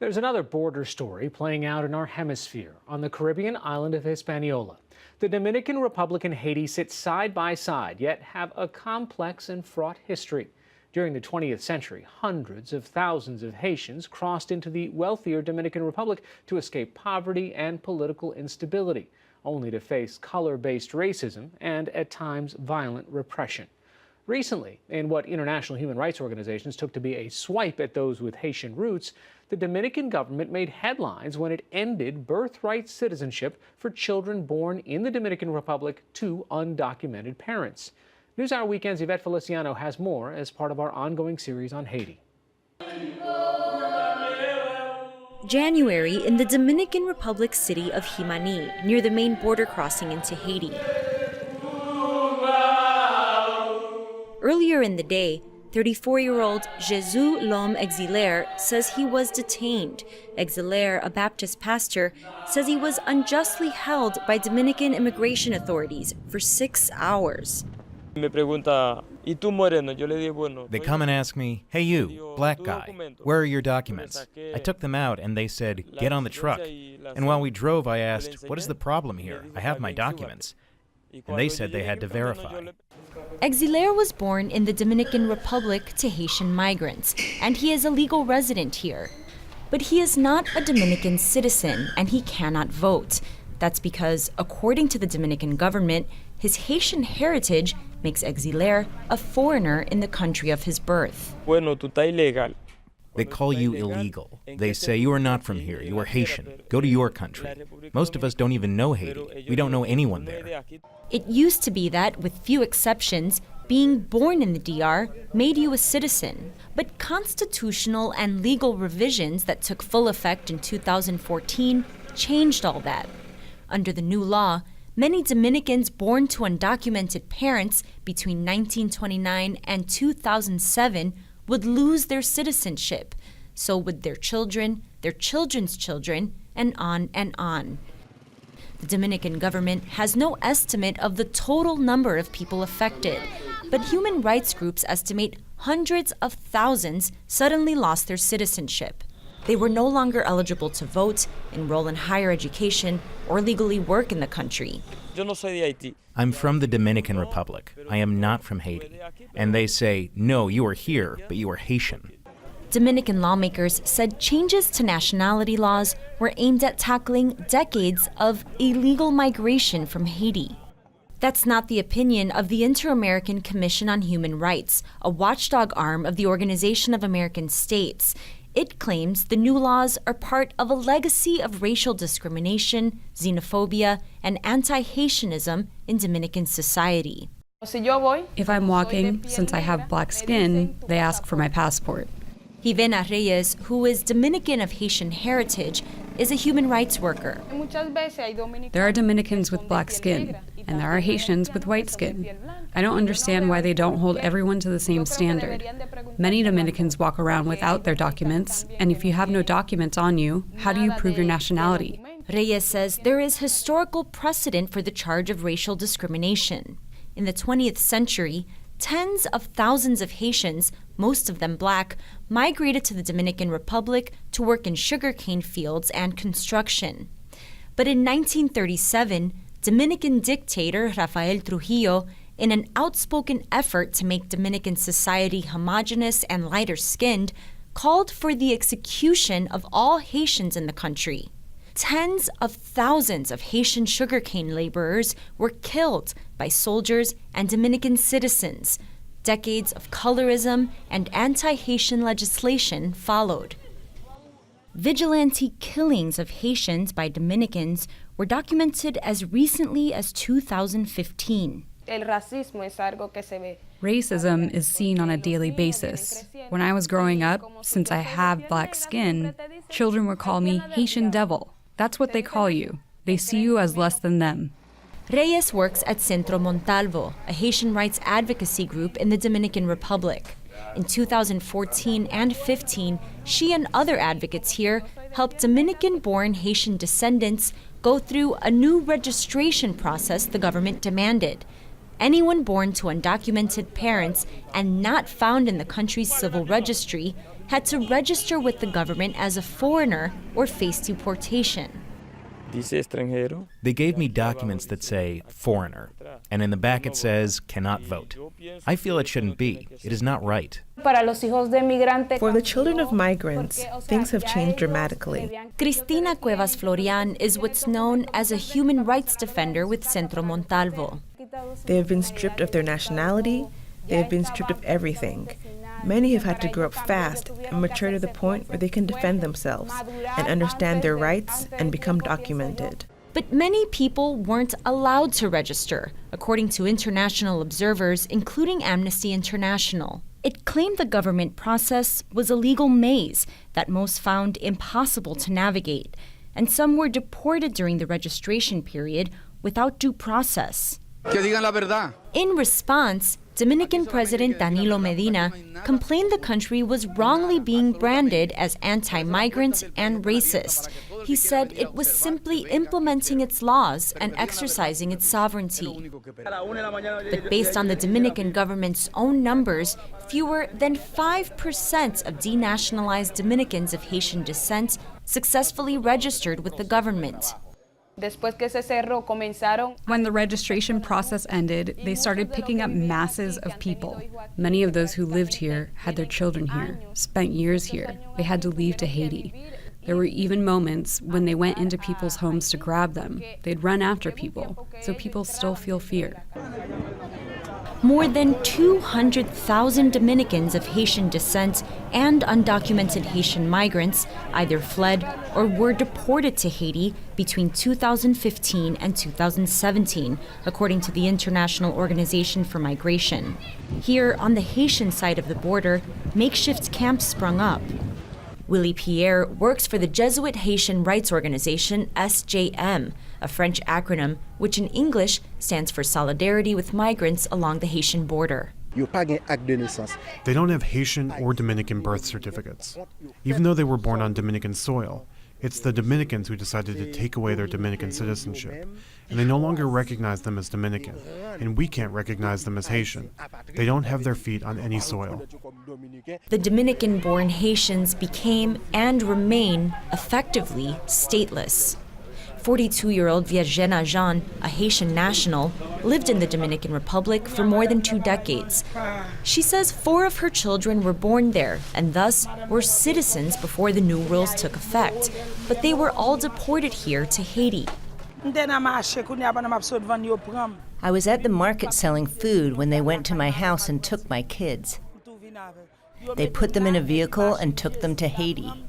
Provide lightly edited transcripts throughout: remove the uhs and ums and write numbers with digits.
There's another border story playing out in our hemisphere on the Caribbean island of Hispaniola. The Dominican Republic and Haiti sit side by side, yet have a complex and fraught history. During the 20th century, hundreds of thousands of Haitians crossed into the wealthier Dominican Republic to escape poverty and political instability, only to face color-based racism and, at times, violent repression. Recently, in what international human rights organizations took to be a swipe at those with Haitian roots, the Dominican government made headlines when it ended birthright citizenship for children born in the Dominican Republic to undocumented parents. NewsHour Weekend's Ivette Feliciano has more as part of our ongoing series on Haiti. January in the Dominican Republic city of Jimani, near the main border crossing into Haiti. Earlier in the day, 34-year-old Jesus L'Homme Exilaire says he was detained. Exilaire, a Baptist pastor, says he was unjustly held by Dominican immigration authorities for 6 hours. They come and ask me, "Hey you, black guy, where are your documents?" I took them out and they said, "Get on the truck." And while we drove, I asked, "What is the problem here? I have my documents." And they said they had to verify. Exilaire was born in the Dominican Republic to Haitian migrants, and he is a legal resident here. But he is not a Dominican citizen, and he cannot vote. That's because, according to the Dominican government, his Haitian heritage makes Exilaire a foreigner in the country of his birth. They call you illegal. They say you are not from here, you are Haitian. Go to your country. Most of us don't even know Haiti. We don't know anyone there. It used to be that, with few exceptions, being born in the DR made you a citizen. But constitutional and legal revisions that took full effect in 2014 changed all that. Under the new law, many Dominicans born to undocumented parents between 1929 and 2007 would lose their citizenship. So would their children, their children's children, and on and on. The Dominican government has no estimate of the total number of people affected, but human rights groups estimate hundreds of thousands suddenly lost their citizenship. They were no longer eligible to vote, enroll in higher education, or legally work in the country. I'm from the Dominican Republic. I am not from Haiti. And they say, "No, you are here, but you are Haitian." Dominican lawmakers said changes to nationality laws were aimed at tackling decades of illegal migration from Haiti. That's not the opinion of the Inter-American Commission on Human Rights, a watchdog arm of the Organization of American States. It claims the new laws are part of a legacy of racial discrimination, xenophobia, and anti-Haitianism in Dominican society. If I'm walking, since I have black skin, they ask for my passport. Ivette Reyes, who is Dominican of Haitian heritage, is a human rights worker. There are Dominicans with black skin, and there are Haitians with white skin. I don't understand why they don't hold everyone to the same standard. Many Dominicans walk around without their documents, and if you have no documents on you, how do you prove your nationality? Reyes says there is historical precedent for the charge of racial discrimination. In the 20th century, tens of thousands of Haitians, most of them black, migrated to the Dominican Republic to work in sugarcane fields and construction. But in 1937, Dominican dictator Rafael Trujillo, in an outspoken effort to make Dominican society homogeneous and lighter-skinned, called for the execution of all Haitians in the country. Tens of thousands of Haitian sugarcane laborers were killed by soldiers and Dominican citizens. Decades of colorism and anti-Haitian legislation followed. Vigilante killings of Haitians by Dominicans were documented as recently as 2015. Racism is seen on a daily basis. When I was growing up, since I have black skin, children would call me Haitian devil. That's what they call you. They see you as less than them. Reyes works at Centro Montalvo, a Haitian rights advocacy group in the Dominican Republic. In 2014 and 15, she and other advocates here helped Dominican-born Haitian descendants go through a new registration process the government demanded. Anyone born to undocumented parents and not found in the country's civil registry had to register with the government as a foreigner or face deportation. They gave me documents that say foreigner, and in the back it says cannot vote. I feel it shouldn't be. It is not right. For the children of migrants, things have changed dramatically. Cristina Cuevas Florian is what's known as a human rights defender with Centro Montalvo. They have been stripped of their nationality. They have been stripped of everything. Many have had to grow up fast and mature to the point where they can defend themselves and understand their rights and become documented. But many people weren't allowed to register, according to international observers, including Amnesty International. It claimed the government process was a legal maze that most found impossible to navigate, and some were deported during the registration period without due process. In response, Dominican President Danilo Medina complained the country was wrongly being branded as anti-migrant and racist. He said it was simply implementing its laws and exercising its sovereignty. But based on the Dominican government's own numbers, fewer than 5% of denationalized Dominicans of Haitian descent successfully registered with the government. When the registration process ended, they started picking up masses of people. Many of those who lived here had their children here, spent years here. They had to leave to Haiti. There were even moments when they went into people's homes to grab them. They'd run after people, so people still feel fear. More than 200,000 Dominicans of Haitian descent and undocumented Haitian migrants either fled or were deported to Haiti between 2015 and 2017, according to the International Organization for Migration. Here, on the Haitian side of the border, makeshift camps sprung up. Willie Pierre works for the Jesuit Haitian rights organization SJM, a French acronym which in English stands for Solidarity with Migrants Along the Haitian Border. They don't have Haitian or Dominican birth certificates, even though they were born on Dominican soil. It's the Dominicans who decided to take away their Dominican citizenship, and they no longer recognize them as Dominican, and we can't recognize them as Haitian. They don't have their feet on any soil. The Dominican-born Haitians became and remain effectively stateless. 42-year-old Virginia Jean, a Haitian national, lived in the Dominican Republic for more than 2 decades. She says 4 of her children were born there and thus were citizens before the new rules took effect, but they were all deported here to Haiti. I was at the market selling food when they went to my house and took my kids. They put them in a vehicle and took them to Haiti.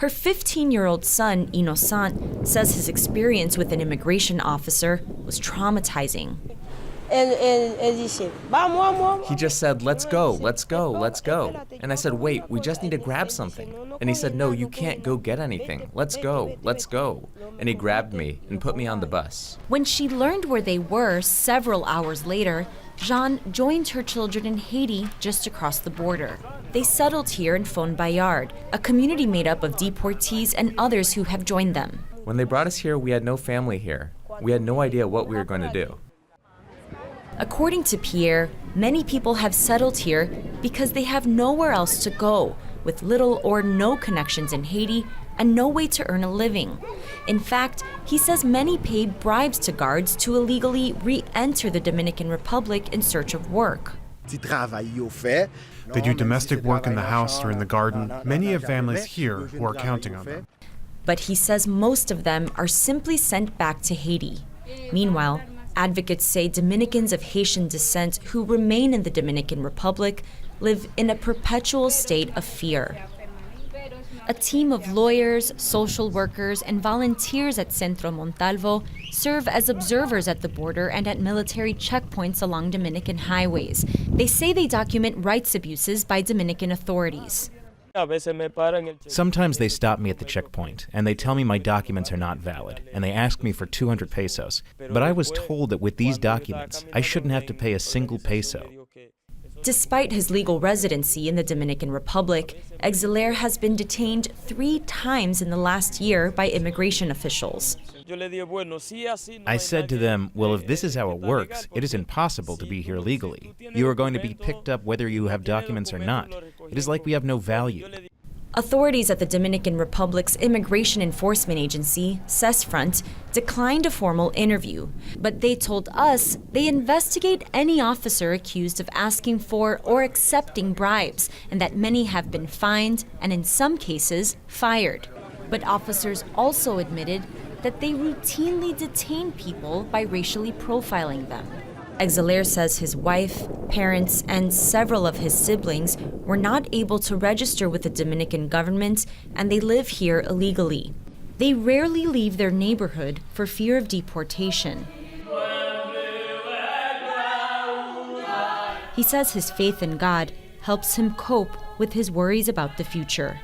Her 15-year-old son, Innocent, says his experience with an immigration officer was traumatizing. He just said, let's go, let's go, let's go. And I said, wait, we just need to grab something. And he said, no, you can't go get anything. Let's go, let's go. And he grabbed me and put me on the bus. When she learned where they were several hours later, Jean joined her children in Haiti just across the border. They settled here in Font Bayard, a community made up of deportees and others who have joined them. When they brought us here, we had no family here. We had no idea what we were going to do. According to Pierre, many people have settled here because they have nowhere else to go, with little or no connections in Haiti and no way to earn a living. In fact, he says many pay bribes to guards to illegally re-enter the Dominican Republic in search of work. They do domestic work in the house or in the garden. Many have families here who are counting on them. But he says most of them are simply sent back to Haiti. Meanwhile, advocates say Dominicans of Haitian descent who remain in the Dominican Republic live in a perpetual state of fear. A team of lawyers, social workers, and volunteers at Centro Montalvo serve as observers at the border and at military checkpoints along Dominican highways. They say they document rights abuses by Dominican authorities. Sometimes they stop me at the checkpoint, and they tell me my documents are not valid, and they ask me for 200 pesos. But I was told that with these documents, I shouldn't have to pay a single peso. Despite his legal residency in the Dominican Republic, Exelaire has been detained 3 times in the last year by immigration officials. I said to them, well, if this is how it works, it is impossible to be here legally. You are going to be picked up whether you have documents or not. It is like we have no value. Authorities at the Dominican Republic's Immigration Enforcement Agency, CESFRONT, declined a formal interview, but they told us they investigate any officer accused of asking for or accepting bribes, and that many have been fined and in some cases fired. But officers also admitted that they routinely detain people by racially profiling them. Exelaire says his wife, parents, and several of his siblings were not able to register with the Dominican government, and they live here illegally. They rarely leave their neighborhood for fear of deportation. He says his faith in God helps him cope with his worries about the future.